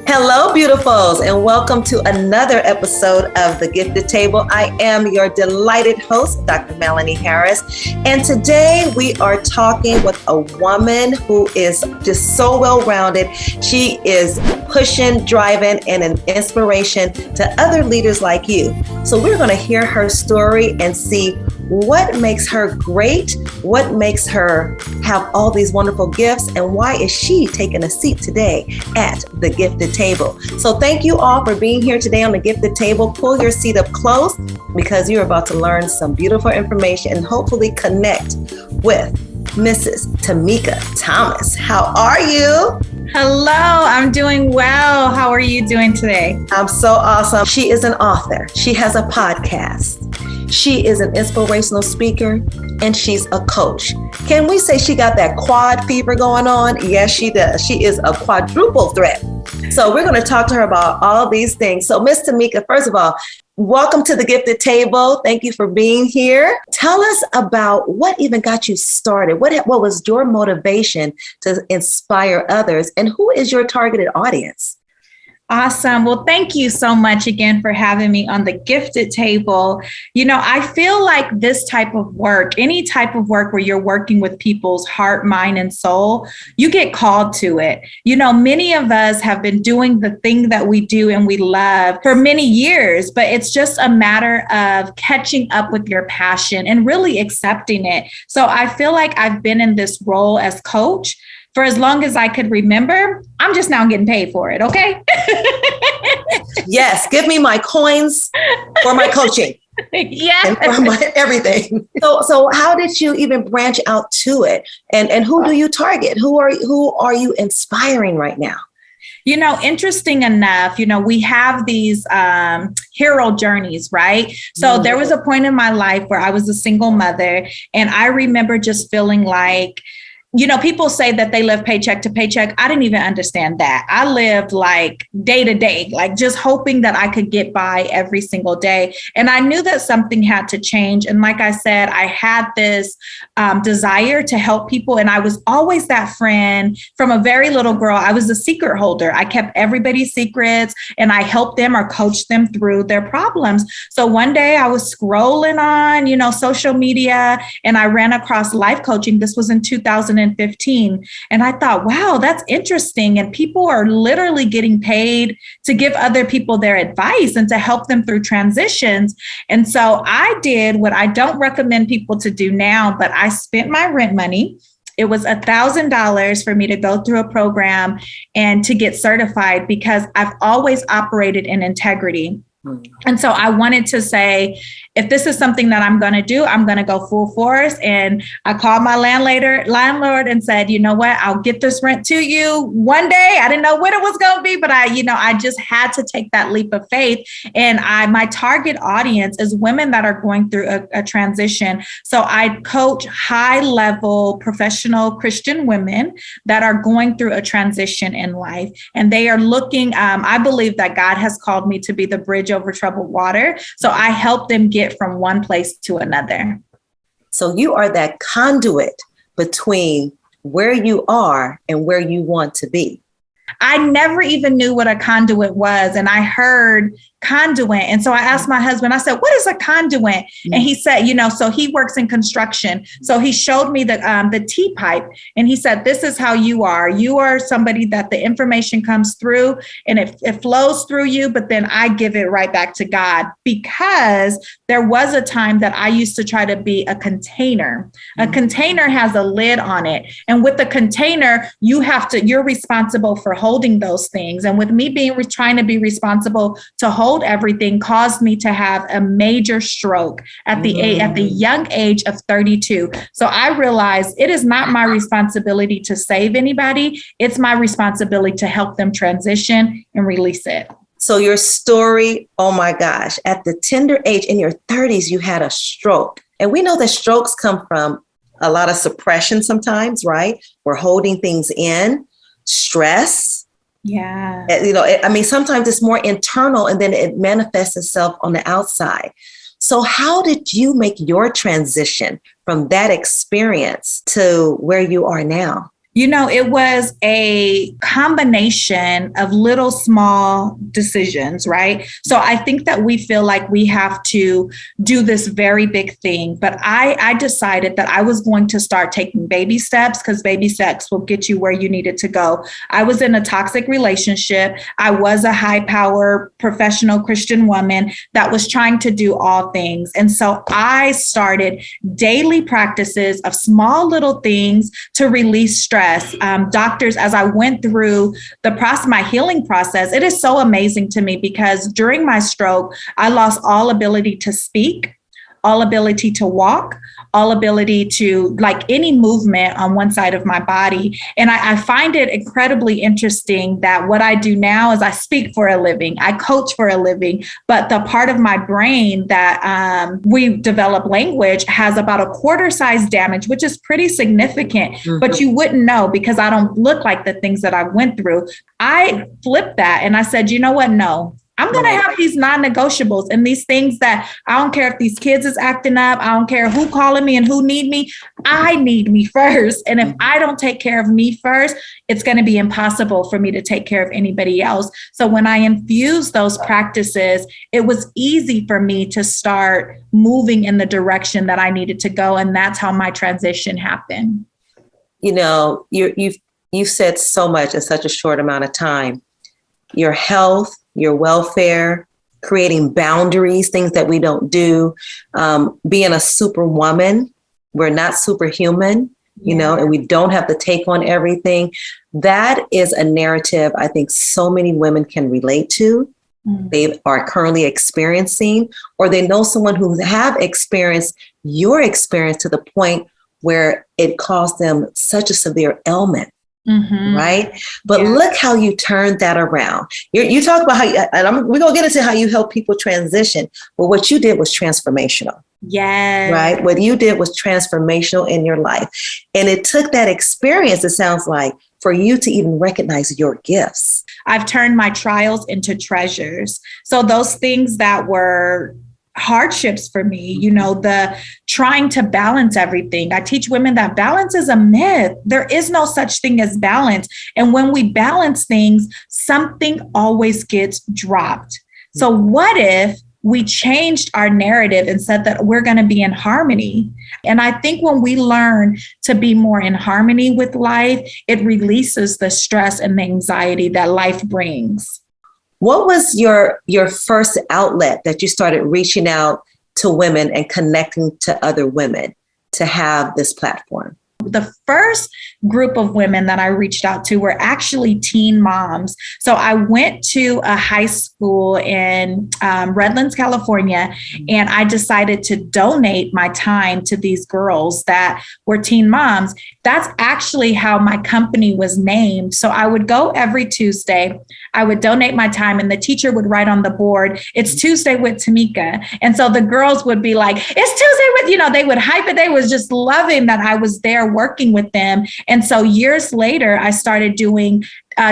Hello, beautifuls, and welcome to another episode of The Gifted Table. I am your delighted host, Dr. Melanie Harris, and today we are talking with a woman who is just so well-rounded. She is pushing, driving, and an inspiration to other leaders like you. So we're going to hear her story and see what makes her great, what makes her have all these wonderful gifts, and why is she taking a seat today at The Gifted Table. So thank you all for being here today on The Gifted Table. Pull your seat up close because you're about to learn some beautiful information and hopefully connect with Mrs. Tamika Thomas. How are you? Hello, I'm doing well. How are you doing today? I'm so awesome. She is an author. She has a podcast. She is an inspirational speaker, and she's a coach. Can we say she got that quad fever going on? Yes, she does. She is a quadruple threat. So we're going to talk to her about all these things. So Miss Tamika, first of all, welcome to The Gifted Table. Thank you for being here. Tell us about what even got you started. What was your motivation to inspire others, and who is your targeted audience? Awesome. Well, thank you so much again for having me on The Gifted Table. You know, I feel like this type of work, any type of work where you're working with people's heart, mind, and soul, you get called to it. You know, many of us have been doing the thing that we do and we love for many years, but it's just a matter of catching up with your passion and really accepting it. So I feel like I've been in this role as coach for as long as I could remember. I'm just now getting paid for it, okay? Yes, give me my coins for my coaching. Yeah. And for my everything. So how did you even branch out to it? And who do you target? Who are you inspiring right now? You know, interesting enough, you know, we have these hero journeys, right? So there was a point in my life where I was a single mother, and I remember just feeling like, you know, people say that they live paycheck to paycheck. I didn't even understand that. I lived like day to day, like just hoping that I could get by every single day. And I knew that something had to change. And like I said, I had this desire to help people. And I was always that friend from a very little girl. I was a secret holder. I kept everybody's secrets and I helped them or coached them through their problems. So one day I was scrolling on, you know, social media, and I ran across life coaching. This was in 2015. And I thought, wow, that's interesting. And people are literally getting paid to give other people their advice and to help them through transitions. And so I did what I don't recommend people to do now, but I spent my rent money. It was $1,000 for me to go through a program and to get certified because I've always operated in integrity. And so I wanted to say, if this is something that I'm going to do, I'm going to go full force. And I called my landlord and said, you know what, I'll get this rent to you one day. I didn't know when it was going to be, but I just had to take that leap of faith. And my target audience is women that are going through a transition. So I coach high level professional Christian women that are going through a transition in life. And they are looking, I believe that God has called me to be the bridge over troubled water. So I help them get from one place to another. So you are that conduit between where you are and where you want to be. I never even knew what a conduit was. And I heard conduit. And so I asked my husband, I said, what is a conduit? And he said, you know, so he works in construction. So he showed me the T-pipe. And he said, this is how you are. You are somebody that the information comes through and it flows through you, but then I give it right back to God, because there was a time that I used to try to be a container. A container has a lid on it. And with the container, you're responsible for holding those things. And with me trying to be responsible to hold everything caused me to have a major stroke at the young age of 32. So I realized it is not my responsibility to save anybody. It's my responsibility to help them transition and release it. So your story, oh my gosh, at the tender age in your 30s, you had a stroke. And we know that strokes come from a lot of suppression sometimes, right? We're holding things in, stress. Yeah. Sometimes it's more internal and then it manifests itself on the outside. So how did you make your transition from that experience to where you are now? It was a combination of little small decisions, right? So I think that we feel like we have to do this very big thing, but I decided that I was going to start taking baby steps, because baby steps will get you where you needed to go. I was in a toxic relationship. I was a high power professional Christian woman that was trying to do all things. And so I started daily practices of small little things to release stress. Doctors, as I went through my healing process, it is so amazing to me, because during my stroke, I lost all ability to speak, all ability to walk, all ability to any movement on one side of my body. And I find it incredibly interesting that what I do now is I speak for a living, I coach for a living, but the part of my brain that we develop language has about a quarter size damage, which is pretty significant, but you wouldn't know because I don't look like the things that I went through. I flipped that and I said, you know what? No. I'm going to have these non-negotiables and these things that I don't care if these kids is acting up. I don't care who calling me and who need me. I need me first. And if I don't take care of me first, it's going to be impossible for me to take care of anybody else. So when I infused those practices, it was easy for me to start moving in the direction that I needed to go. And that's how my transition happened. You've said so much in such a short amount of time. Your health, your welfare, creating boundaries, things that we don't do, being a superwoman. We're not superhuman, and we don't have to take on everything. That is a narrative I think so many women can relate to. They are currently experiencing, or they know someone who have experienced your experience to the point where it caused them such a severe ailment. Right. But look how you turned that around. You talk about how we're going to get into how you help people transition. But what you did was transformational. Yes. Right. What you did was transformational in your life. And it took that experience, it sounds like, for you to even recognize your gifts. I've turned my trials into treasures. So those things that were hardships for me, the trying to balance everything. I teach women that balance is a myth. There is no such thing as balance. And when we balance things, something always gets dropped. So what if we changed our narrative and said that we're going to be in harmony? And I think when we learn to be more in harmony with life, it releases the stress and the anxiety that life brings. What was your first outlet that you started reaching out to women and connecting to other women to have this platform? The first group of women that I reached out to were actually teen moms. So I went to a high school in Redlands, California, and I decided to donate my time to these girls that were teen moms. That's actually how my company was named. So I would go every Tuesday. I would donate my time and the teacher would write on the board, "It's Tuesday with Tamika." And so the girls would be like, "It's Tuesday with," they would hype it. They was just loving that I was there working with them. And so years later, I started doing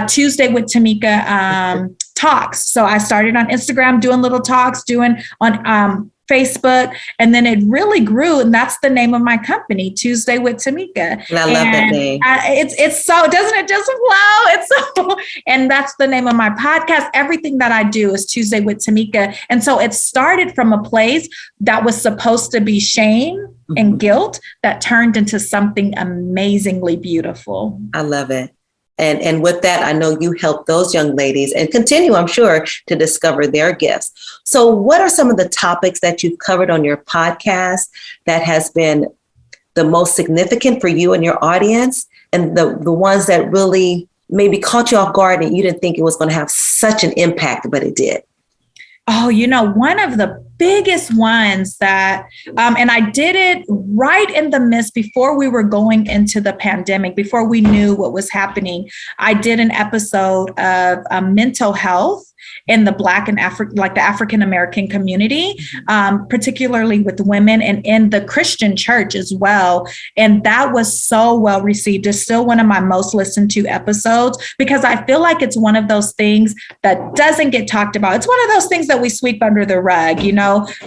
Tuesday with Tamika talks. So I started on Instagram doing little talks, doing on Facebook, and then it really grew. And that's the name of my company, Tuesday with Tamika. And I love that name. It's so, doesn't it just flow? It's so, and that's the name of my podcast. Everything that I do is Tuesday with Tamika. And so it started from a place that was supposed to be shame and guilt that turned into something amazingly beautiful. I love it. And with that, I know you help those young ladies and continue, I'm sure, to discover their gifts. So what are some of the topics that you've covered on your podcast that has been the most significant for you and your audience, and the ones that really maybe caught you off guard and you didn't think it was going to have such an impact, but it did? Oh, one of the biggest ones that, and I did it right in the midst before we were going into the pandemic, before we knew what was happening. I did an episode of mental health in the Black and the African American community, particularly with women and in the Christian church as well. And that was so well received. It's still one of my most listened to episodes because I feel like it's one of those things that doesn't get talked about. It's one of those things that we sweep under the rug,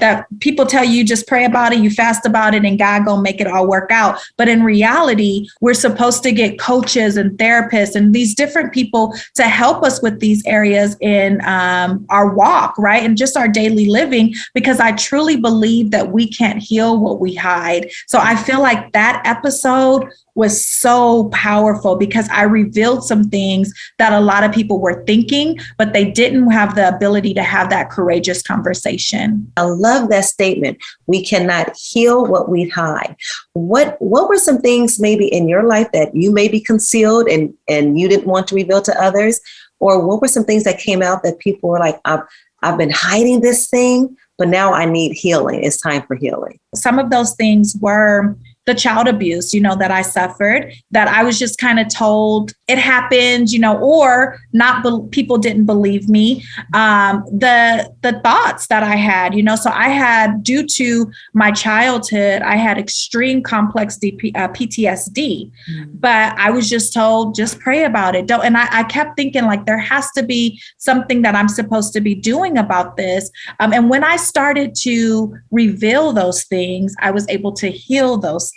that people tell you just pray about it, you fast about it, and God gonna make it all work out. But in reality, we're supposed to get coaches and therapists and these different people to help us with these areas in our walk, right? And just our daily living, because I truly believe that we can't heal what we hide. So I feel like that episode was so powerful because I revealed some things that a lot of people were thinking, but they didn't have the ability to have that courageous conversation. I love that statement. We cannot heal what we hide. What were some things maybe in your life that you maybe concealed and you didn't want to reveal to others? Or what were some things that came out that people were like, I've been hiding this thing, but now I need healing. It's time for healing. Some of those things were the child abuse, that I suffered, that I was just kind of told it happened, or not, people didn't believe me. The thoughts that I had, so I had, due to my childhood, I had extreme complex PTSD, but I was just told, just pray about it. And I kept thinking like, there has to be something that I'm supposed to be doing about this. And when I started to reveal those things, I was able to heal those things.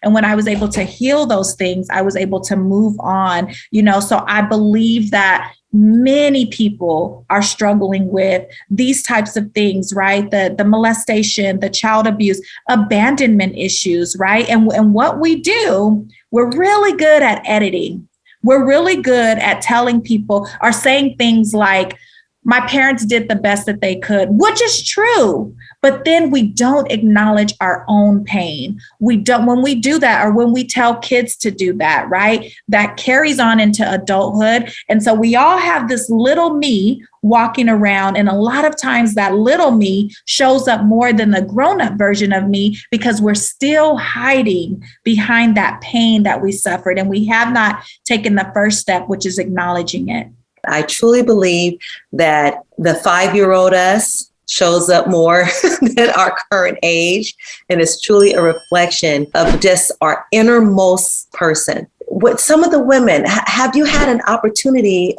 And when I was able to heal those things, I was able to move on, so I believe that many people are struggling with these types of things, right? The molestation, the child abuse, abandonment issues, right? And what we do, we're really good at editing. We're really good at telling people or saying things like, my parents did the best that they could, which is true. But then we don't acknowledge our own pain. When we do that, or when we tell kids to do that, right? That carries on into adulthood. And so we all have this little me walking around. And a lot of times that little me shows up more than the grown-up version of me because we're still hiding behind that pain that we suffered. And we have not taken the first step, which is acknowledging it. I truly believe that the 5-year-old us shows up more than our current age. And it's truly a reflection of just our innermost person. With some of the women, have you had an opportunity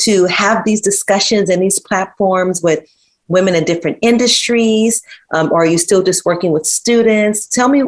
to have these discussions and these platforms with women in different industries? Or are you still just working with students? Tell me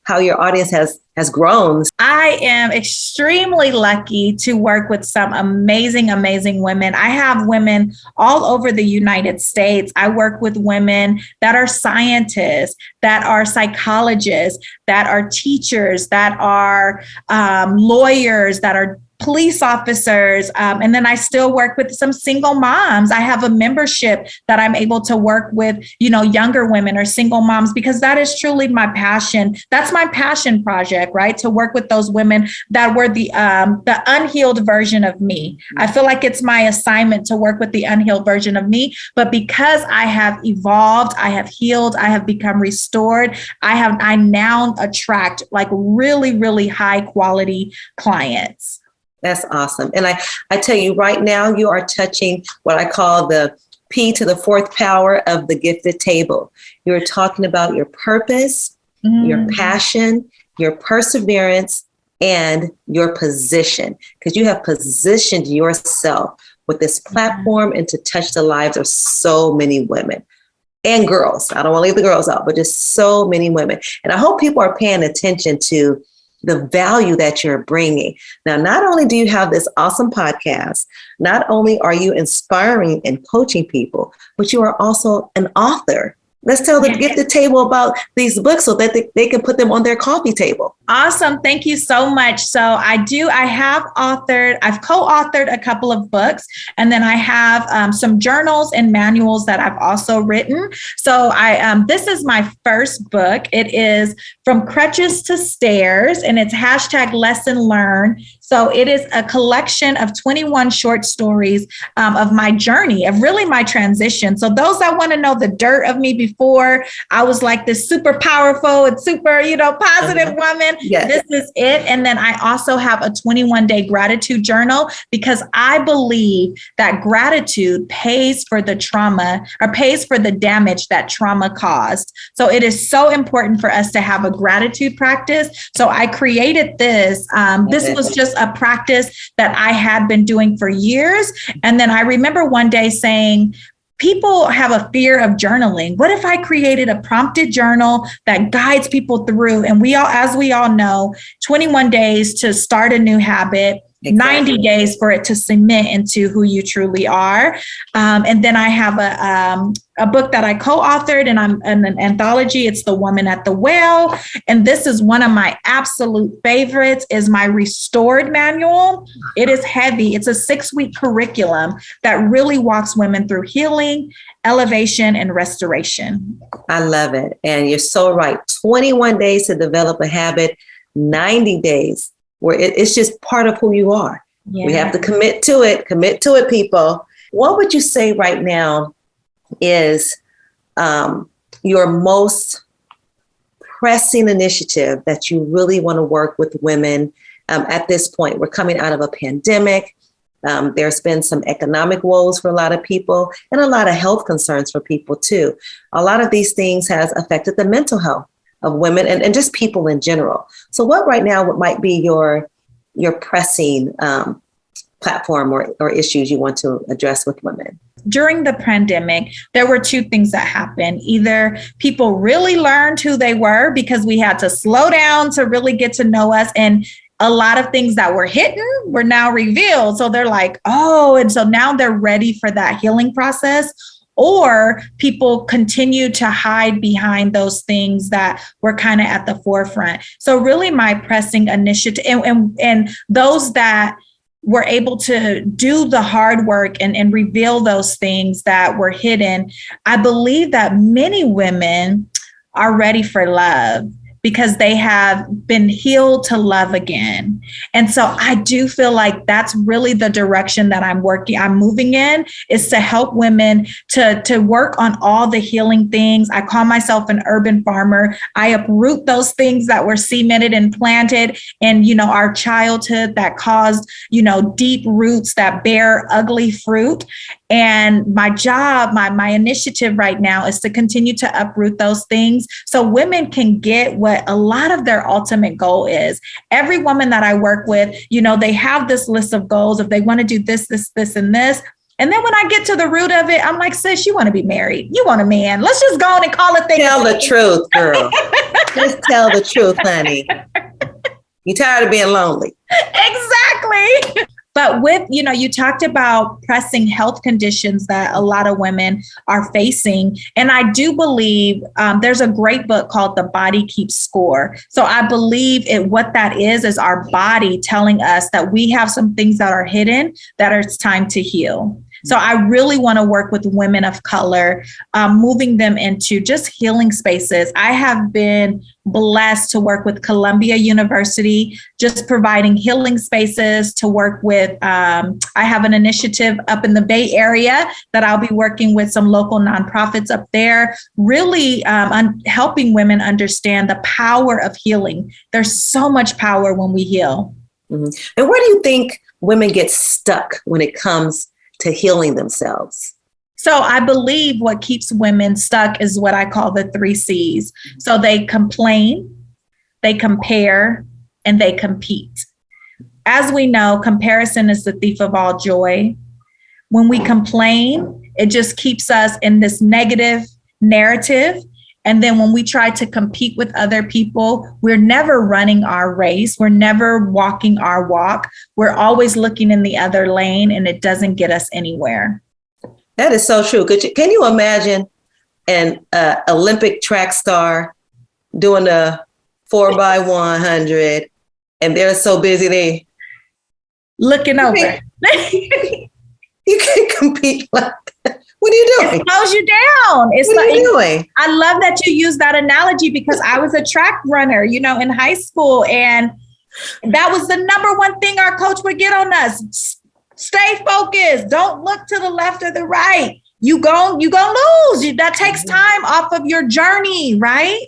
how your audience has grown. I am extremely lucky to work with some amazing, amazing women. I have women all over the United States. I work with women that are scientists, that are psychologists, that are teachers, that are lawyers, that are police officers. And then I still work with some single moms. I have a membership that I'm able to work with, younger women or single moms, because that is truly my passion. That's my passion project, right? To work with those women that were the unhealed version of me. I feel like it's my assignment to work with the unhealed version of me. But because I have evolved, I have healed, I have become restored, I now attract like really, really high quality clients. That's awesome. And I tell you right now, you are touching what I call the P to the fourth power of the gifted table. You're talking about your purpose, your passion, your perseverance, and your position, because you have positioned yourself with this platform and to touch the lives of so many women and girls. I don't want to leave the girls out, but just so many women. And I hope people are paying attention to the value that you're bringing. Now, not only do you have this awesome podcast, not only are you inspiring and coaching people, but you are also an author. Let's tell the gifted table about these books so that they can put them on their coffee table. Awesome. Thank you so much. So I've co-authored a couple of books, and then I have some journals and manuals that I've also written. So this is my first book. It is From Crutches to Stairs, and it's #lesson learned. So it is a collection of 21 short stories of my journey, of really my transition. So those that want to know the dirt of me before I was like this super powerful and super, positive woman. Yes. This is it. And then I also have a 21-day gratitude journal because I believe that gratitude pays for the trauma or pays for the damage that trauma caused. So it is so important for us to have a gratitude practice. So I created this. This was just a practice that I had been doing for years. And then I remember one day saying, people have a fear of journaling. What if I created a prompted journal that guides people through? And as we all know, 21 days to start a new habit, exactly. 90 days for it to cement into who you truly are. And then I have a book that I co-authored and I'm in an anthology. It's The Woman at the Well. And this is one of my absolute favorites is my Restored Manual. It is heavy. It's a 6-week curriculum that really walks women through healing, elevation, and restoration. I love it. And you're so right. 21 days to develop a habit, 90 days where it's just part of who you are. Yeah. We have to commit to it, people. What would you say right now is your most pressing initiative that you really want to work with women at this point? We're coming out of a pandemic. There's been some economic woes for a lot of people and a lot of health concerns for people too. A lot of these things has affected the mental health of women and just people in general. So what right now what might be your pressing platform or issues you want to address with women? During the pandemic, there were two things that happened. Either people really learned who they were because we had to slow down to really get to know us, and a lot of things that were hidden were now revealed. So they're like, oh, and so now they're ready for that healing process. Or people continue to hide behind those things that were kind of at the forefront. So really my pressing initiative and those that were able to do the hard work and reveal those things that were hidden, I believe that many women are ready for love because they have been healed to love again. And so I do feel like that's really the direction that I'm moving in, is to help women to work on all the healing things. I call myself an urban farmer. I uproot those things that were cemented and planted in, our childhood that caused, deep roots that bear ugly fruit. And my job, my initiative right now is to continue to uproot those things so women can get what a lot of their ultimate goal is. Every woman that I work with, they have this list of goals if they want to do this, this, this, and this. And then when I get to the root of it, I'm like, sis, you want to be married. You want a man. Let's just go on and call it things. Tell the truth, girl. Just tell the truth, honey. You tired of being lonely. Exactly. But with, you talked about pressing health conditions that a lot of women are facing. And I do believe there's a great book called The Body Keeps Score. So I believe what that is our body telling us that we have some things that are hidden that it's time to heal. So I really want to work with women of color, moving them into just healing spaces. I have been blessed to work with Columbia University, just providing healing spaces to work with. I have an initiative up in the Bay Area that I'll be working with some local nonprofits up there, really helping women understand the power of healing. There's so much power when we heal. Mm-hmm. And where do you think women get stuck when it comes to healing themselves? So I believe what keeps women stuck is what I call the 3 C's. So they complain, they compare, and they compete. As we know, comparison is the thief of all joy. When we complain, it just keeps us in this negative narrative. And then when we try to compete with other people, we're never running our race. We're never walking our walk. We're always looking in the other lane, and it doesn't get us anywhere. That is so true. Can you imagine an Olympic track star doing a 4x100 and they're so busy they looking over? You can't compete like that. What are you doing? It slows you down. What are you doing? I love that you use that analogy because I was a track runner, in high school. And that was the number one thing our coach would get on us. Stay focused. Don't look to the left or the right. you gonna lose. That takes time off of your journey, right?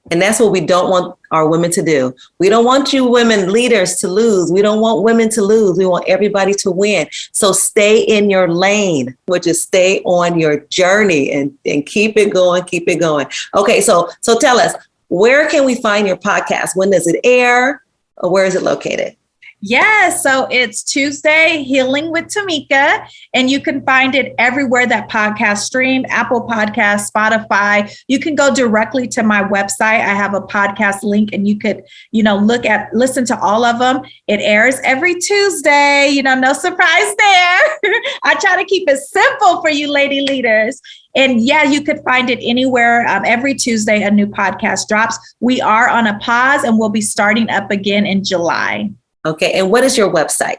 And that's what we don't want our women to do. We don't want you women leaders to lose. We don't want women to lose. We want everybody to win. So stay in your lane, which is stay on your journey and keep it going, keep it going. Okay, so tell us, where can we find your podcast? When does it air? Or where is it located? Yes, so it's Tuesday Healing with Tamika, and you can find it everywhere that podcasts stream, Apple Podcasts, Spotify. You can go directly to my website. I have a podcast link, and you could, listen to all of them. It airs every Tuesday, no surprise there. I try to keep it simple for you lady leaders. And yeah, you could find it anywhere. Every Tuesday, a new podcast drops. We are on a pause, and we'll be starting up again in July. Okay. And what is your website?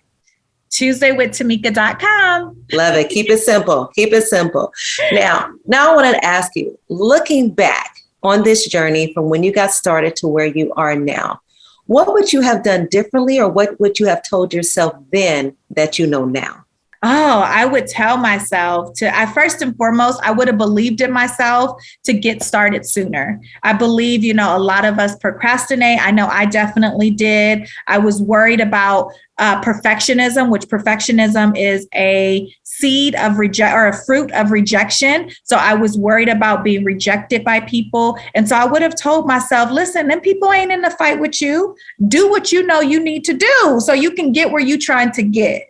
TuesdayWithTamika.com. Love it. Keep it simple. Keep it simple. Now I want to ask you, looking back on this journey from when you got started to where you are now, what would you have done differently, or what would you have told yourself then that you know now? Oh, I would tell myself first and foremost, I would have believed in myself to get started sooner. I believe, a lot of us procrastinate. I know I definitely did. I was worried about perfectionism, which perfectionism is a seed of a fruit of rejection. So I was worried about being rejected by people. And so I would have told myself, listen, them people ain't in the fight with you. Do what you know you need to do so you can get where you're trying to get.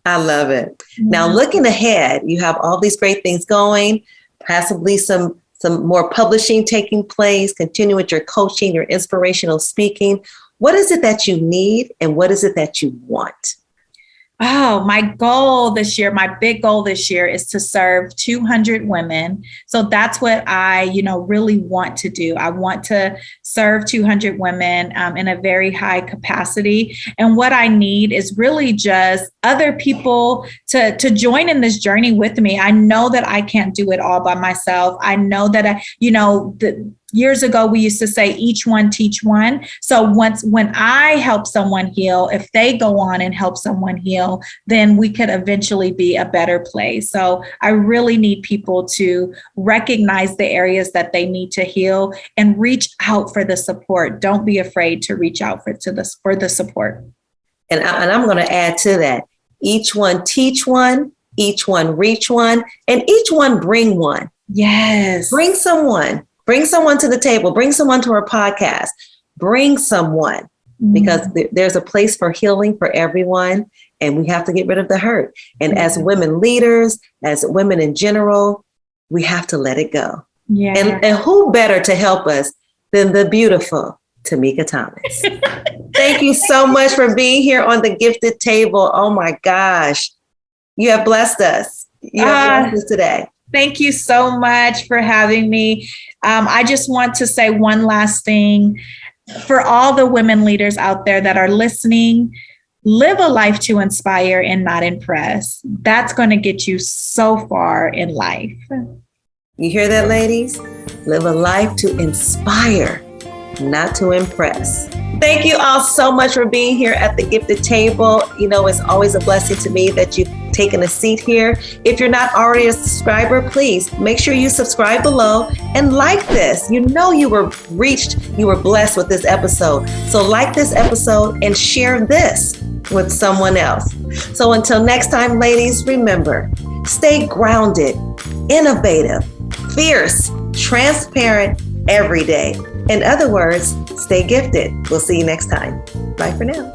I love it. Now, looking ahead, you have all these great things going, possibly some more publishing taking place, continue with your coaching, your inspirational speaking. What is it that you need, and what is it that you want? Oh, my goal this year, my big goal this year is to serve 200 women. So that's what I, really want to do. I want to serve 200 women in a very high capacity. And what I need is really just other people to join in this journey with me. I know that I can't do it all by myself. I know that years ago, we used to say each one teach one. So when I help someone heal, if they go on and help someone heal, then we could eventually be a better place. So I really need people to recognize the areas that they need to heal and reach out for the support. Don't be afraid to reach out for the support. And I'm going to add to that. Each one teach one, each one reach one, and each one bring one. Yes. Bring someone. Bring someone to the table. Bring someone to our podcast. Bring someone, because there's a place for healing for everyone, and we have to get rid of the hurt. And as women leaders, as women in general, we have to let it go. Yeah. And who better to help us than the beautiful Tamika Thomas? Thank you so much for being here on the Gifted Table. Oh my gosh. You have blessed us. You have blessed us today. Thank you so much for having me. I just want to say one last thing for all the women leaders out there that are listening. Live a life to inspire and not impress. That's going to get you so far in life. You hear that, ladies? Live a life to inspire, not to impress. Thank you all so much for being here at the Gifted Table. It's always a blessing to me that you've taken a seat here. If you're not already a subscriber, please make sure you subscribe below and like this. You were reached, you were blessed with this episode. So like this episode and share this with someone else. So until next time, ladies, remember, stay grounded, innovative, fierce, transparent every day. In other words, stay gifted. We'll see you next time. Bye for now.